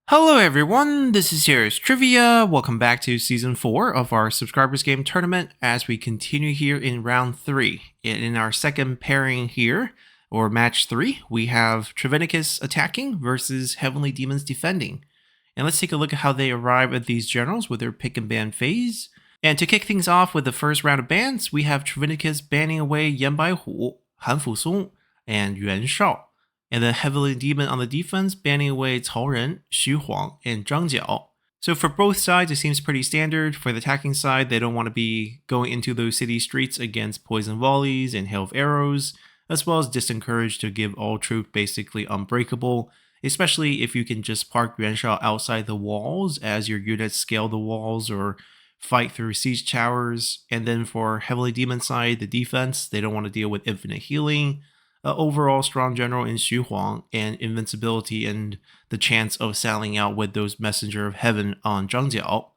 Hello everyone, this is Heroes Trivia. Welcome back to Season 4 of our Subscribers Game Tournament as we continue here in Round 3. In our second pairing here, or Match 3, we have Trivenicus attacking versus Heavenly Demons defending. And let's take a look at how they arrive at these generals with their pick and ban phase. And to kick things off with the first round of bans, we have Trivenicus banning away Yan Baihu, Han Fusong, and Yuan Shao. And then Heavenly Demon on the defense, banning away Cao Ren, Xu Huang, and Zhang Jiao. So for both sides, it seems pretty standard. For the attacking side, they don't want to be going into those city streets against poison volleys and hail of arrows, as well as disencouraged to give all troops basically unbreakable, especially if you can just park Yuan Shao outside the walls as your units scale the walls or fight through siege towers. And then for Heavenly Demon side, the defense, they don't want to deal with infinite healing, overall strong general in Xu Huang, and invincibility and the chance of sailing out with those Messenger of Heaven on Zhang Jiao.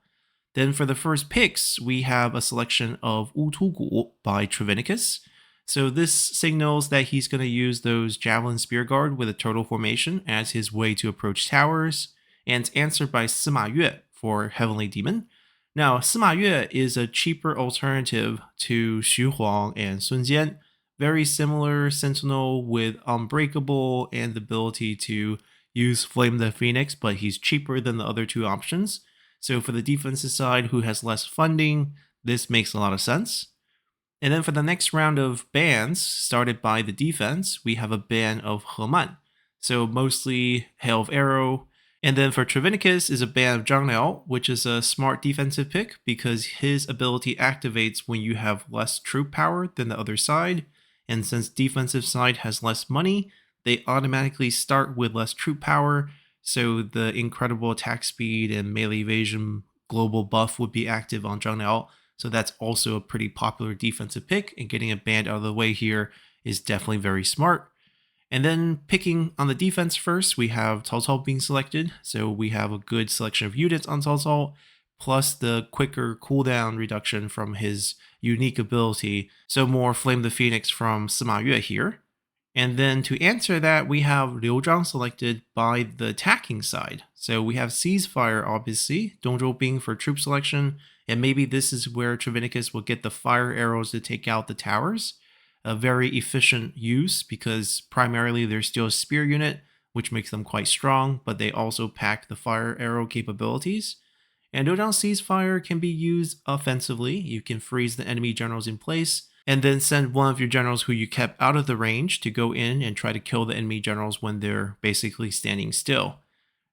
Then for the first picks, we have a selection of Wu Tu Gu by Trivenicus. So this signals that he's going to use those Javelin Spear Guard with a turtle formation as his way to approach towers, and it's answered by Sima Yue for Heavenly Demon. Now, Sima Yue is a cheaper alternative to Xu Huang and Sun Jian. Very similar Sentinel with Unbreakable and the ability to use Flame the Phoenix, but he's cheaper than the other two options. So for the defensive side who has less funding, this makes a lot of sense. And then for the next round of bans, started by the defense, we have a ban of He Man. So mostly Hail of Arrow. And then for Trivenicus is a ban of Zhang Liao, which is a smart defensive pick because his ability activates when you have less troop power than the other side. And since defensive side has less money, they automatically start with less troop power, so the incredible attack speed and melee evasion global buff would be active on Zhang Liao. So that's also a pretty popular defensive pick, and getting a band out of the way here is definitely very smart. And then picking on the defense first, we have Cao Cao being selected, so we have a good selection of units on Cao Cao, plus the quicker cooldown reduction from his unique ability, so more Flame the Phoenix from Sima Yue here. And then to answer that, we have Liu Zhang selected by the attacking side. So we have Ceasefire, obviously, Dongzhou Bing for troop selection, and maybe this is where Trivenicus will get the fire arrows to take out the towers. A very efficient use because primarily they're still a spear unit, which makes them quite strong, but they also pack the fire arrow capabilities. And Liu Zhang's Ceasefire can be used offensively. You can freeze the enemy generals in place, and then send one of your generals who you kept out of the range to go in and try to kill the enemy generals when they're basically standing still.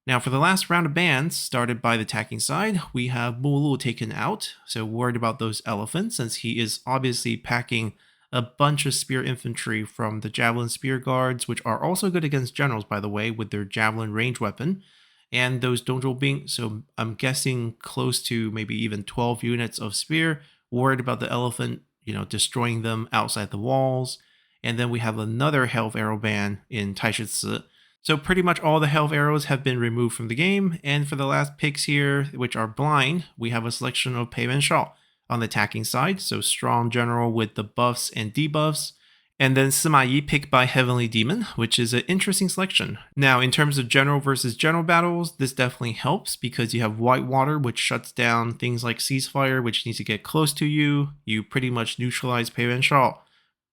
Now for the last round of bans, started by the attacking side, we have Mu Lu taken out, so worried about those elephants since he is obviously packing a bunch of spear infantry from the Javelin Spear Guards, which are also good against generals by the way with their Javelin range weapon. And those Dongzhou Bing, so I'm guessing close to maybe even 12 units of spear, worried about the elephant, destroying them outside the walls. And then we have another Hail of Arrow ban in Taishi. So pretty much all the Hail of Arrows have been removed from the game, and for the last picks here, which are blind, we have a selection of Pei Wen Shao on the attacking side, so strong general with the buffs and debuffs. And then Sima Yi picked by Heavenly Demon, which is an interesting selection. Now, in terms of general versus general battles, this definitely helps because you have Whitewater, which shuts down things like Ceasefire, which needs to get close to you. You pretty much neutralize Pei Wen Shao.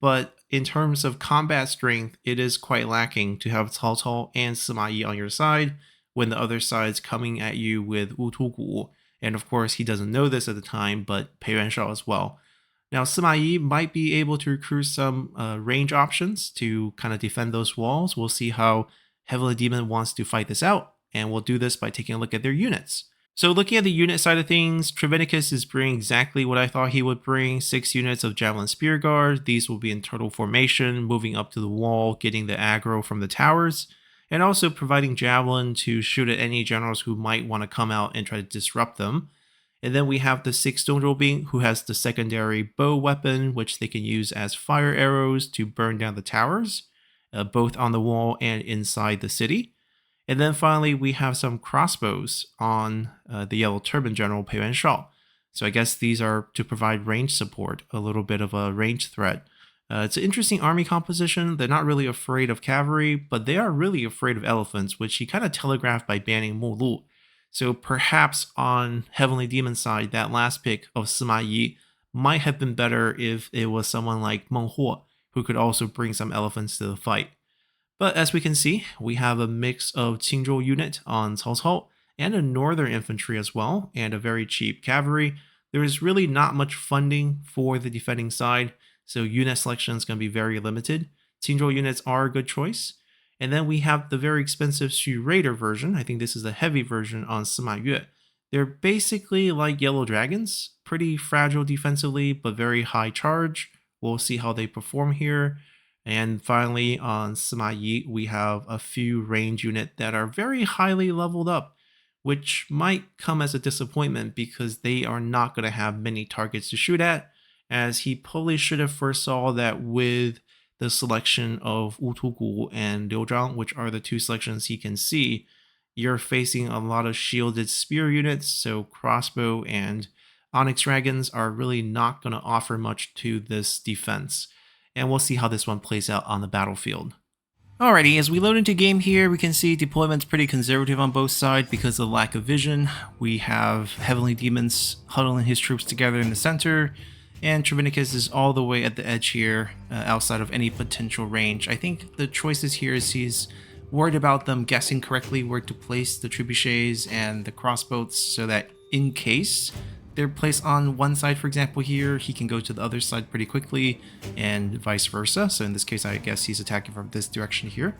But in terms of combat strength, it is quite lacking to have Cao Cao and Sima Yi on your side when the other side's coming at you with Wu Tu Gu. And of course, he doesn't know this at the time, but Pei Wen Shao as well. Now, Sima Yi might be able to recruit some range options to kind of defend those walls. We'll see how Heavenly Demon wants to fight this out, and we'll do this by taking a look at their units. So looking at the unit side of things, Trivenicus is bringing exactly what I thought he would bring, 6 units of Javelin Spear Guard. These will be in turtle formation, moving up to the wall, getting the aggro from the towers, and also providing Javelin to shoot at any generals who might want to come out and try to disrupt them. And then we have the 6 Dongzhou Bing, who has the secondary bow weapon, which they can use as fire arrows to burn down the towers, both on the wall and inside the city. And then finally, we have some crossbows on the Yellow Turban General Pei Wen Shao. So I guess these are to provide range support, a little bit of a range threat It's an interesting army composition. They're not really afraid of cavalry, but they are really afraid of elephants, which he kind of telegraphed by banning Mulu. So perhaps on Heavenly Demon side, that last pick of Sima Yi might have been better if it was someone like Meng Huo, who could also bring some elephants to the fight. But as we can see, we have a mix of Qingzhou unit on Cao Cao and a northern infantry as well, and a very cheap cavalry. There is really not much funding for the defending side, so unit selection is going to be very limited. Qingzhou units are a good choice. And then we have the very expensive Xu Raider version. I think this is the heavy version on Sima Yue. They're basically like Yellow Dragons, pretty fragile defensively, but very high charge. We'll see how they perform here. And finally, on Sima Yi, we have a few range unit that are very highly leveled up, which might come as a disappointment because they are not going to have many targets to shoot at, as he probably should have foresaw that with the selection of Wu Tugu and Liu Zhang, which are the two selections he can see, you're facing a lot of shielded spear units, so crossbow and onyx dragons are really not going to offer much to this defense. And we'll see how this one plays out on the battlefield. Alrighty, as we load into game here, we can see deployment's pretty conservative on both sides because of lack of vision. We have Heavenly Demons huddling his troops together in the center, and Trivenicus is all the way at the edge here, outside of any potential range. I think the choices here is he's worried about them guessing correctly where to place the trebuchets and the crossbows so that in case they're placed on one side, for example, here, he can go to the other side pretty quickly, and vice versa. So in this case, I guess he's attacking from this direction here.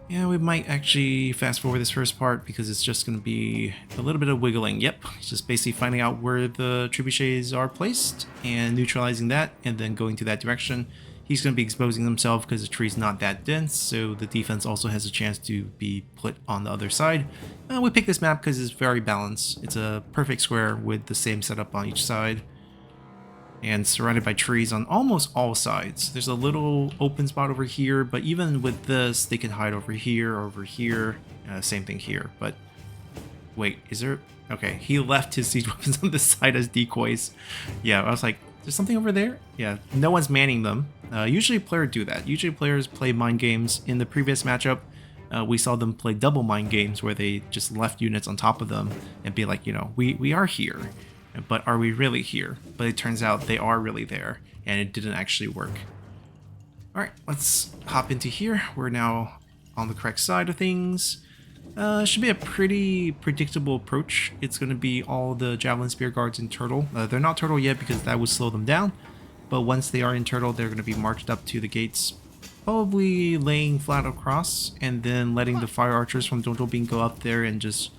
Yeah, we might actually fast forward this first part because it's just going to be a little bit of wiggling. Yep, it's just basically finding out where the trebuchets are placed and neutralizing that, and then going to that direction. He's going to be exposing himself because the tree's not that dense, so the defense also has a chance to be put on the other side. We picked this map because it's very balanced. It's a perfect square with the same setup on each side, and surrounded by trees on almost all sides. There's a little open spot over here, but even with this, they can hide over here, over here. Same thing here, but wait, is there... Okay, he left his siege weapons on this side as decoys. Yeah, I was like, there's something over there? Yeah, no one's manning them. Usually players do that. Usually players play mind games. In the previous matchup, we saw them play double mind games where they just left units on top of them and be like, you know, we are here, but are we really here? But it turns out they are really there, and it didn't actually work. All right, let's hop into here. We're now on the correct side of things. Should be a pretty predictable approach. It's going to be all the Javelin Spear Guards in Turtle. They're not Turtle yet because that would slow them down, but once they are in Turtle, they're going to be marched up to the gates, probably laying flat across, and then letting the Fire Archers from Dongzhou Bing go up there and just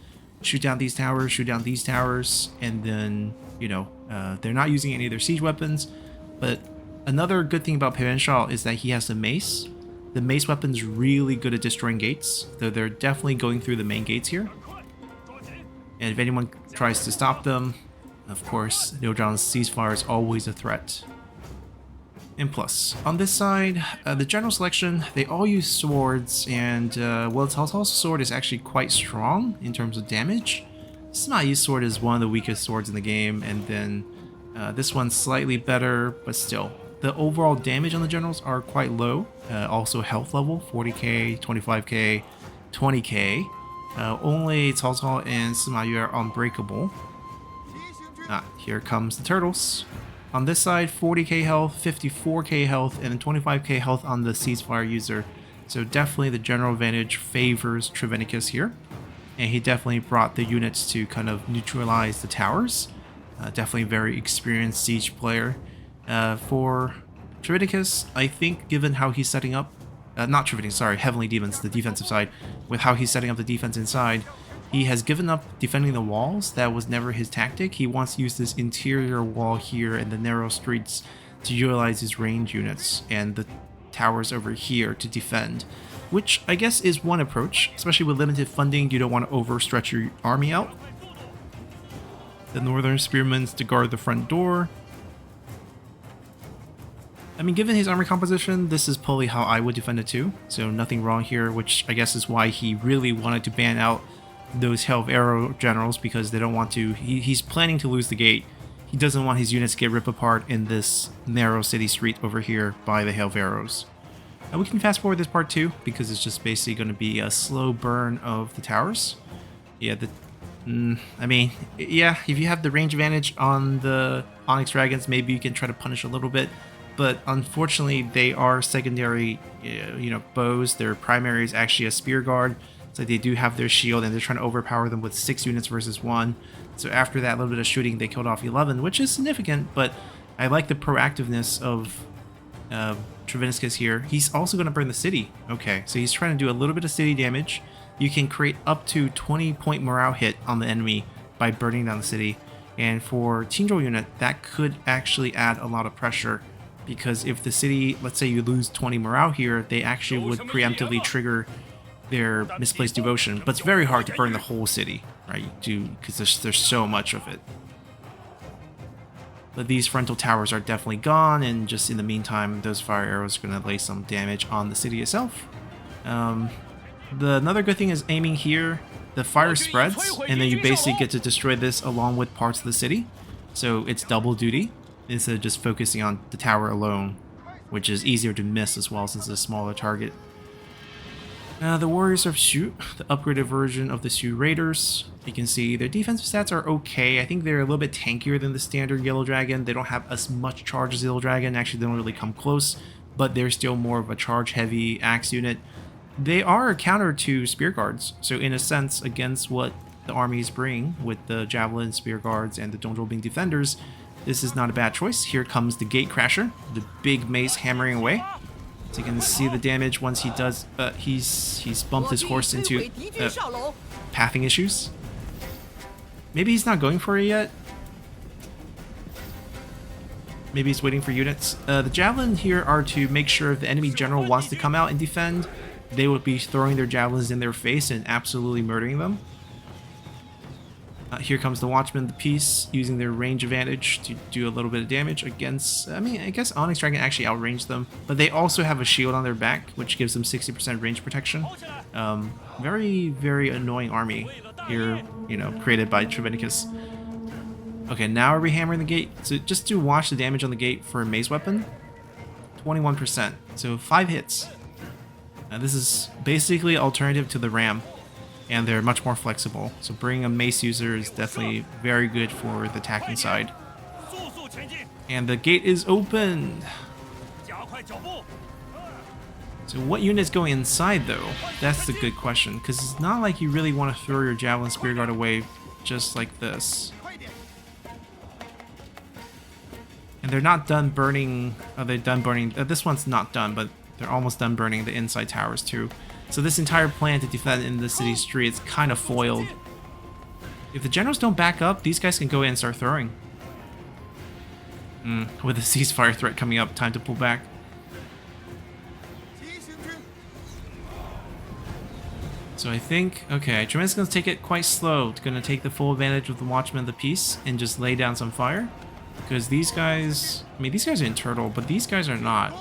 shoot down these towers, and then, you know, they're not using any of their siege weapons. But another good thing about Pei Yuan Shao is that he has the mace. The mace weapon's really good at destroying gates, though they're definitely going through the main gates here. And if anyone tries to stop them, of course, Liu Zhang's ceasefire is always a threat. And plus, on this side, the general selection, they all use swords, and well, Cao Cao's sword is actually quite strong in terms of damage. Sima Yi's sword is one of the weakest swords in the game, and then this one's slightly better, but still. The overall damage on the generals are quite low. Also health level, 40k, 25k, 20k. Only Cao Cao and Sima Yue are unbreakable. Here comes the turtles. On this side, 40k health, 54k health, and 25k health on the ceasefire user. So definitely the general advantage favors Trivenicus here. And he definitely brought the units to kind of neutralize the towers. Definitely very experienced siege player. For Trivenicus, I think given how he's setting up, not Trivenicus, sorry, Heavenly Demons, the defensive side, with how he's setting up the defense inside, he has given up defending the walls. That was never his tactic. He wants to use this interior wall here and the narrow streets to utilize his range units and the towers over here to defend, which I guess is one approach, especially with limited funding. You don't want to overstretch your army out. The Northern Spearmen to guard the front door. I mean, given his army composition, this is probably how I would defend it too, so nothing wrong here, which I guess is why he really wanted to ban out those Hell of Arrow generals, because they don't want to... He's planning to lose the gate. he doesn't want his units to get ripped apart in this narrow city street over here by the Hail of Arrows. And we can fast forward this part too, because it's just basically going to be a slow burn of the towers. Yeah, I mean, yeah, if you have the range advantage on the Onyx Dragons, maybe you can try to punish a little bit. But unfortunately, they are secondary, bows. Their primary is actually a Spear Guard. So they do have their shield, and they're trying to overpower them with 6 units versus 1. So after that little bit of shooting, they killed off 11, which is significant. But I like the proactiveness of Trivenicus here. He's also going to burn the city. Okay, so he's trying to do a little bit of city damage. You can create up to 20-point morale hit on the enemy by burning down the city. And for Tinjol unit, that could actually add a lot of pressure. Because if the city, let's say you lose 20 morale here, they actually would preemptively trigger their misplaced devotion. But it's very hard to burn the whole city, right? Because there's so much of it. But these frontal towers are definitely gone, and just in the meantime, those fire arrows are going to lay some damage on the city itself. Another good thing is aiming here, the fire spreads, and then you basically get to destroy this along with parts of the city. So it's double duty, instead of just focusing on the tower alone, which is easier to miss as well since it's a smaller target. The Warriors of Shu, the upgraded version of the Shu Raiders. You can see their defensive stats are okay. I think they're a little bit tankier than the standard Yellow Dragon. They don't have as much charge as Yellow Dragon. Actually, they don't really come close, but they're still more of a charge-heavy axe unit. They are a counter to Spear Guards, so in a sense, against what the armies bring with the Javelins, Spear Guards, and the Donjol being defenders, this is not a bad choice. Here comes the Gate Crasher, the big mace hammering away. So you can see the damage once he does. He's bumped his horse into pathing issues. Maybe he's not going for it yet. Maybe he's waiting for units. The Javelin here are to make sure if the enemy general wants to come out and defend, they would be throwing their Javelins in their face and absolutely murdering them. Here comes the Watchman of the Peace, using their range advantage to do a little bit of damage against... I mean, I guess Onyx Dragon actually outranged them, but they also have a shield on their back, which gives them 60% range protection. Very, very annoying army here, created by Trivenicus. Okay, now are we hammering the gate? So just to watch the damage on the gate for a mace weapon, 21%, so 5 hits. This is basically alternative to the ram, and they're much more flexible. So bringing a mace user is definitely very good for the attacking side. And the gate is open. So what unit's going inside though? That's the good question, because it's not like you really want to throw your Javelin Spear Guard away just like this. And they're not done burning. Oh, they're done burning. This one's not done, but they're almost done burning the inside towers too. So this entire plan to defend in the city street is kind of foiled. If the generals don't back up, these guys can go in and start throwing. With the ceasefire threat coming up, time to pull back. So I think, okay, Tremendous is going to take it quite slow. It's going to take the full advantage of the Watchman of the Peace and just lay down some fire. Because these guys, I mean, these guys are in turtle, but these guys are not.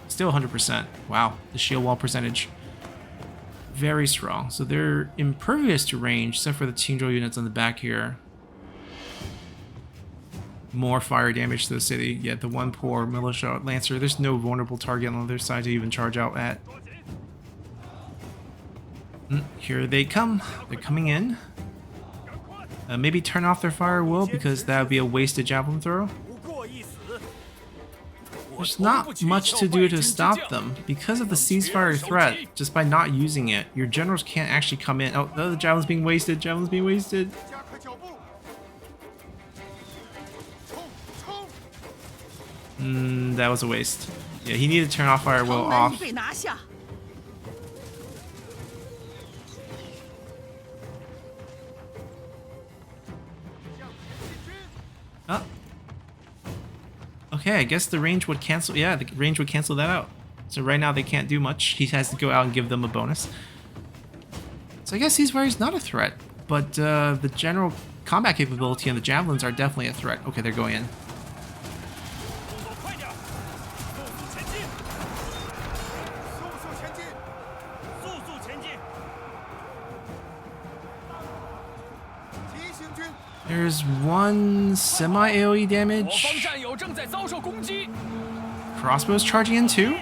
Still 100%. Wow, the shield wall percentage. Very strong. So they're impervious to range, except for the Tinjol units on the back here. More fire damage to the city. Yeah, the one poor militia lancer. There's no vulnerable target on the other side to even charge out at. Here they come. They're coming in. Maybe turn off their fire will, because that would be a wasted javelin throw. There's not much to do to stop them. Because of the ceasefire threat, just by not using it, your generals can't actually come in. Oh, the javelin's being wasted. Javelin's being wasted. That was a waste. Yeah, he needed to turn off fire will off. Oh. Okay, I guess the range would cancel. Yeah, the range would cancel that out. So right now they can't do much. He has to go out and give them a bonus. So I guess ceasefire is not a threat, but the general combat capability and the javelins are definitely a threat. Okay, they're going in. There's one semi-AoE damage. Crossbow's charging in too.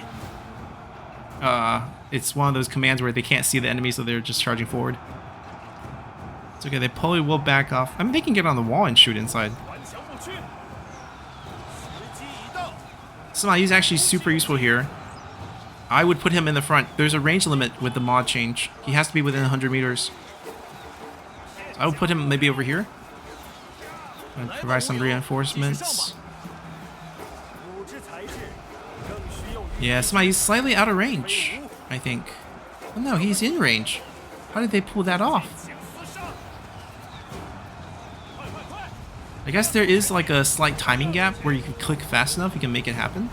It's one of those commands where they can't see the enemy, so they're just charging forward. It's okay, they probably will back off. I mean, they can get on the wall and shoot inside. Sima Yi's actually super useful here. I would put him in the front. There's a range limit with the mod change. He has to be within 100 meters. So I would put him maybe over here. And provide some reinforcements. Yeah, Sima Yi's slightly out of range, I think. Oh no, he's in range. How did they pull that off? I guess there is like a slight timing gap where you can click fast enough, you can make it happen.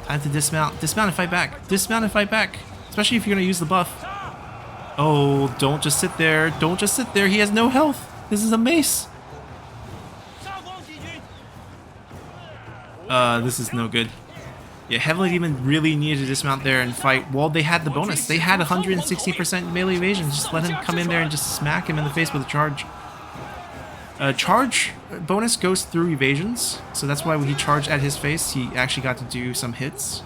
Time to dismount. Dismount and fight back. Dismount and fight back. Especially if you're going to use the buff. Oh, don't just sit there. Don't just sit there. He has no health. This is a mace. This is no good. Yeah, Heavenly Demon really needed to dismount there and fight. Well, they had the bonus. They had 160% melee evasion. Just let him come in there and just smack him in the face with a charge. Charge bonus goes through evasions, so that's why when he charged at his face, he actually got to do some hits.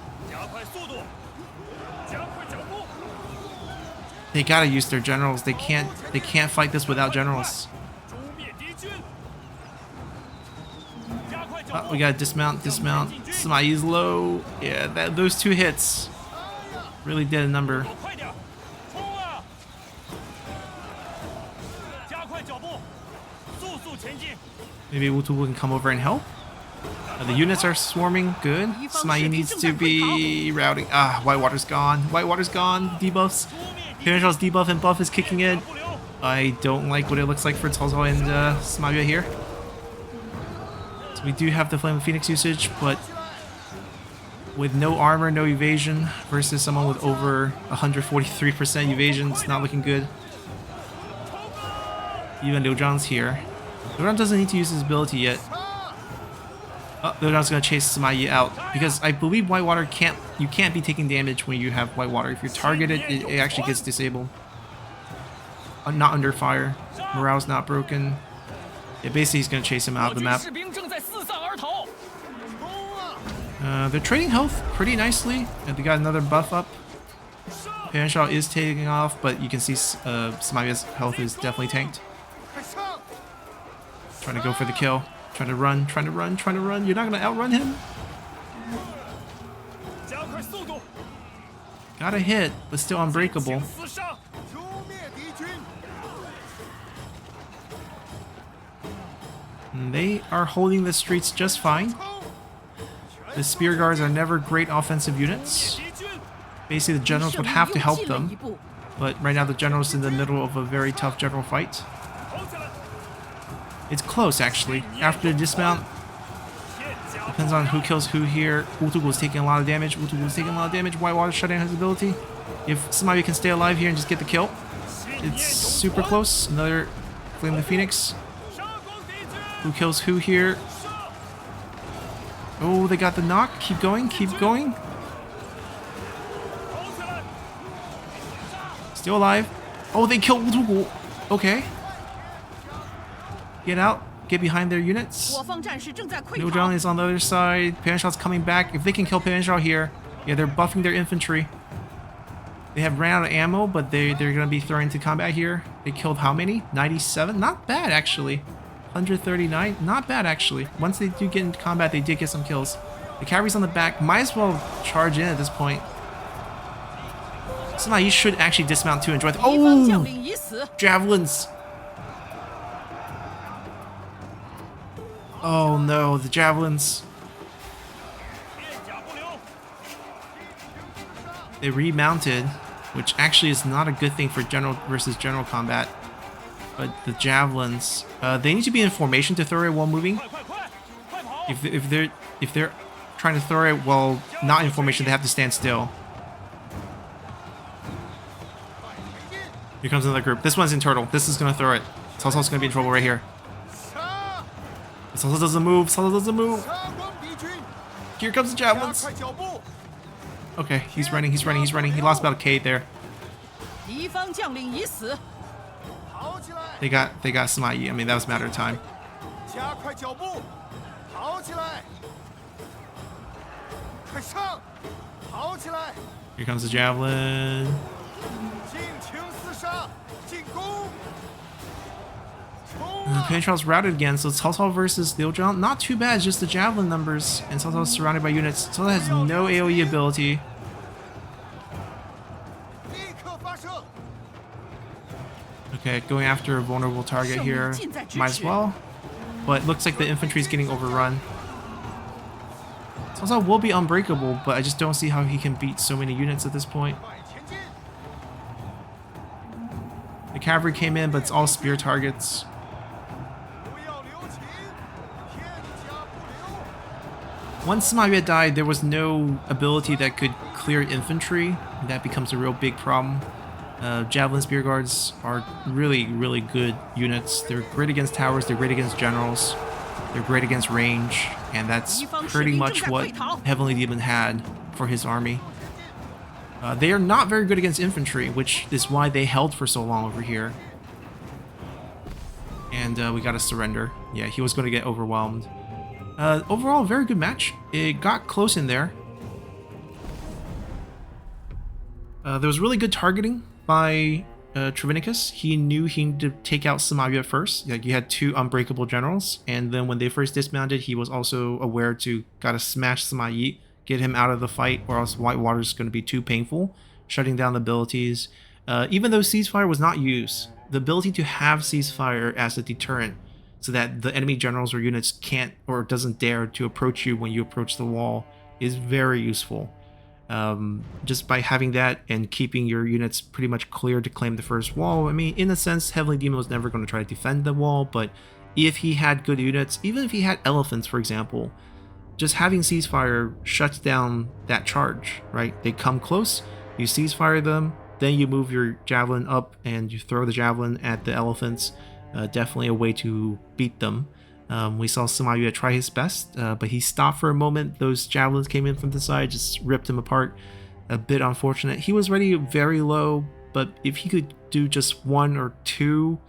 They gotta use their generals. They can't fight this without generals. Oh, we gotta dismount. Sima Yi's low. Yeah, those two hits really did a number. Maybe Wutugu can come over and help. The units are swarming. Good. Sima Yi needs to be routing. Ah, Whitewater's gone. Whitewater's gone. Debuffs. Pirangel's debuff and buff is kicking in. I don't like what it looks like for Cao Cao and Sima Yi here. So we do have the Flame of Phoenix usage, but with no armor, no evasion, versus someone with over 143% evasion, it's not looking good. Even Liu Zhang's here. Liu Zhang doesn't need to use his ability yet. Oh, Liu Zhang's gonna chase Sima Yi out because I believe Whitewater you can't be taking damage when you have Whitewater. If you're targeted, it actually gets disabled. Not under fire. Morale's not broken. Yeah, basically he's gonna chase him out of the map. They're trading health pretty nicely, and they got another buff up. Piranshao is taking off, but you can see Sima Yi's health is definitely tanked. Trying to go for the kill. Trying to run. You're not going to outrun him. Got a hit, but still unbreakable. And they are holding the streets just fine. The spear guards are never great offensive units. Basically, the generals would have to help them. But right now, the general's in the middle of a very tough general fight. It's close, actually. After the dismount, depends on who kills who here. Wutugu is taking a lot of damage. Whitewater's shutting down his ability. If Sima Yi can stay alive here and just get the kill, it's super close. Another Flame of the Phoenix. Who kills who here? Oh, they got the knock. Keep going. Still alive. Oh, they killed Wutugu. Okay. Get out. Get behind their units. Liu Zhang is on the other side. Pianshao's coming back. If they can kill Pianshao here, yeah, they're buffing their infantry. They have ran out of ammo, but they're going to be thrown into combat here. They killed how many? 97? Not bad, actually. 139? Not bad, actually. Once they do get into combat, they did get some kills. The cavalry's on the back. Might as well charge in at this point. Sima Yi should actually dismount too and join. Oh! Javelins! Oh no, the javelins. They remounted, which actually is not a good thing for general versus general combat. But the javelins, they need to be in formation to throw it while moving. If they're trying to throw it while not in formation, they have to stand still. Here comes another group. This one's in turtle. This is gonna throw it. Cao Cao's gonna be in trouble right here. Cao Cao doesn't move. Here comes the javelins. Okay, he's running. He lost about a K there. They They got Sima Yi. I mean, that was a matter of time. 加快脚步，跑起来！快上，跑起来！ Here comes the javelin. 尽情厮杀，进攻！ Pan Trial's routed again, so Cao Cao versus Liu Zhang. Not too bad, just the javelin numbers. And Cao Cao's surrounded by units. Cao Cao has no AoE ability. 立刻发射！ Okay, going after a vulnerable target here. Might as well. But looks like the infantry is getting overrun. Cao Cao will be unbreakable, but I just don't see how he can beat so many units at this point. 快前进！ The cavalry came in, but it's all spear targets. 不要留情，天加不留。 Once Sima Yue died, there was no ability that could clear infantry. That becomes a real big problem. Javelin Spear Guards are really, really good units. They're great against towers, they're great against generals, they're great against range, and that's pretty much what Heavenly Demon had for his army. They are not very good against infantry, which is why they held for so long over here. And we got a surrender. Yeah, he was going to get overwhelmed. Overall, very good match. It got close in there. There was really good targeting by Trivenicus. He knew he needed to take out Sima Yue first. Like, you had two unbreakable generals, and then when they first dismounted, he was also aware to gotta smash Sima Yi, get him out of the fight, or else Whitewater is going to be too painful, shutting down the abilities. Even though Ceasefire was not used, the ability to have Ceasefire as a deterrent so that the enemy generals or units can't or doesn't dare to approach you when you approach the wall is very useful. Just by having that and keeping your units pretty much clear to claim the first wall. I mean, in a sense, Heavenly Demon was never going to try to defend the wall, but if he had good units, even if he had elephants, for example, just having Ceasefire shuts down that charge, right? They come close, you Ceasefire them, then you move your javelin up and you throw the javelin at the elephants. Definitely a way to beat them. We saw Sima Yue try his best, but he stopped for a moment. Those javelins came in from the side, just ripped him apart. A bit unfortunate. He was already very low, but if he could do just one or two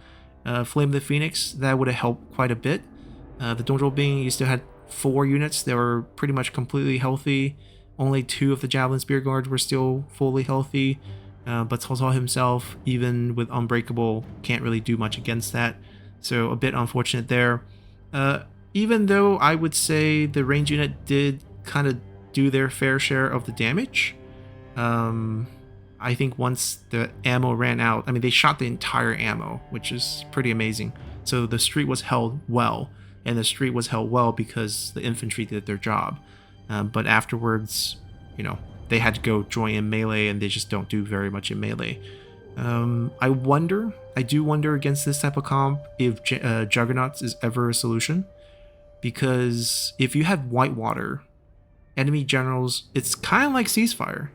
Flame the Phoenix, that would have helped quite a bit. The Donzhou Bing, you still had 4 units that were pretty much completely healthy. Only 2 of the Javelin Spear Guards were still fully healthy. But Cao Cao himself, even with Unbreakable, can't really do much against that. So a bit unfortunate there. Even though I would say the range unit did kind of do their fair share of the damage, I think once the ammo ran out, I mean, they shot the entire ammo, which is pretty amazing. So the street was held well, and the street was held well because the infantry did their job. But afterwards, you know, they had to go join in melee, and they just don't do very much in melee. I do wonder against this type of comp if Juggernauts is ever a solution, because if you have Whitewater, enemy generals, it's kind of like Ceasefire,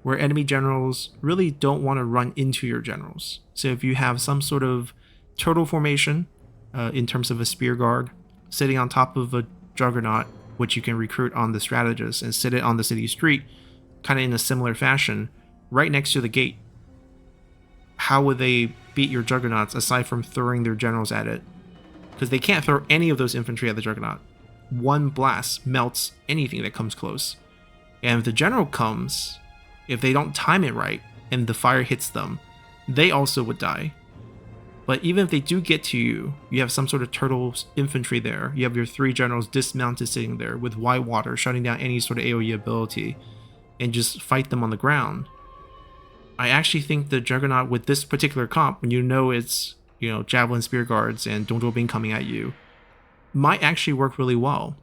where enemy generals really don't want to run into your generals. So if you have some sort of turtle formation, in terms of a spear guard, sitting on top of a Juggernaut, which you can recruit on the strategist, and sit it on the city street, kind of in a similar fashion, right next to the gate, how would they beat your Juggernauts aside from throwing their generals at it? Because they can't throw any of those infantry at the Juggernaut. One blast melts anything that comes close. And if the general comes, if they don't time it right and the fire hits them, they also would die. But even if they do get to you, you have some sort of turtle infantry there. You have your 3 generals dismounted sitting there with Whitewater shutting down any sort of AoE ability, and just fight them on the ground. I actually think the Juggernaut with this particular comp, when you know it's, you know, Javelin Spear Guards and Donzhou Bing coming at you, might actually work really well.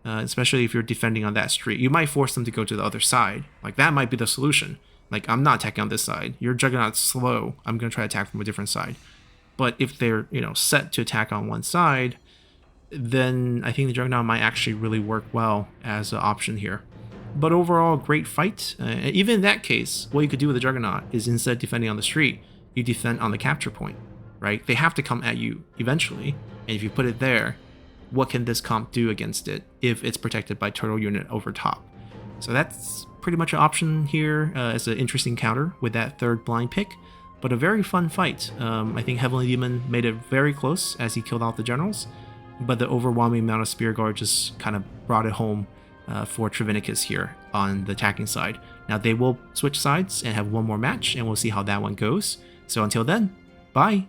Especially if you're defending on that street. You might force them to go to the other side. Like, that might be the solution. Like, I'm not attacking on this side. Your Juggernaut's slow. I'm going to try to attack from a different side. But if they're, you know, set to attack on one side, then I think the Juggernaut might actually really work well as an option here. But overall, great fight. Even in that case, what you could do with the Juggernaut is, instead of defending on the street, you defend on the capture point, right? They have to come at you eventually, and if you put it there, what can this comp do against it if it's protected by Turtle Unit over top? So that's pretty much an option here as an interesting counter with that 3rd blind pick. but a very fun fight. I think Heavenly Demon made it very close as he killed out the generals, but the overwhelming amount of Spear Guard just kind of brought it home for Trivenicus here on the attacking side. Now they will switch sides and have one more match, and we'll see how that one goes. So until then, bye!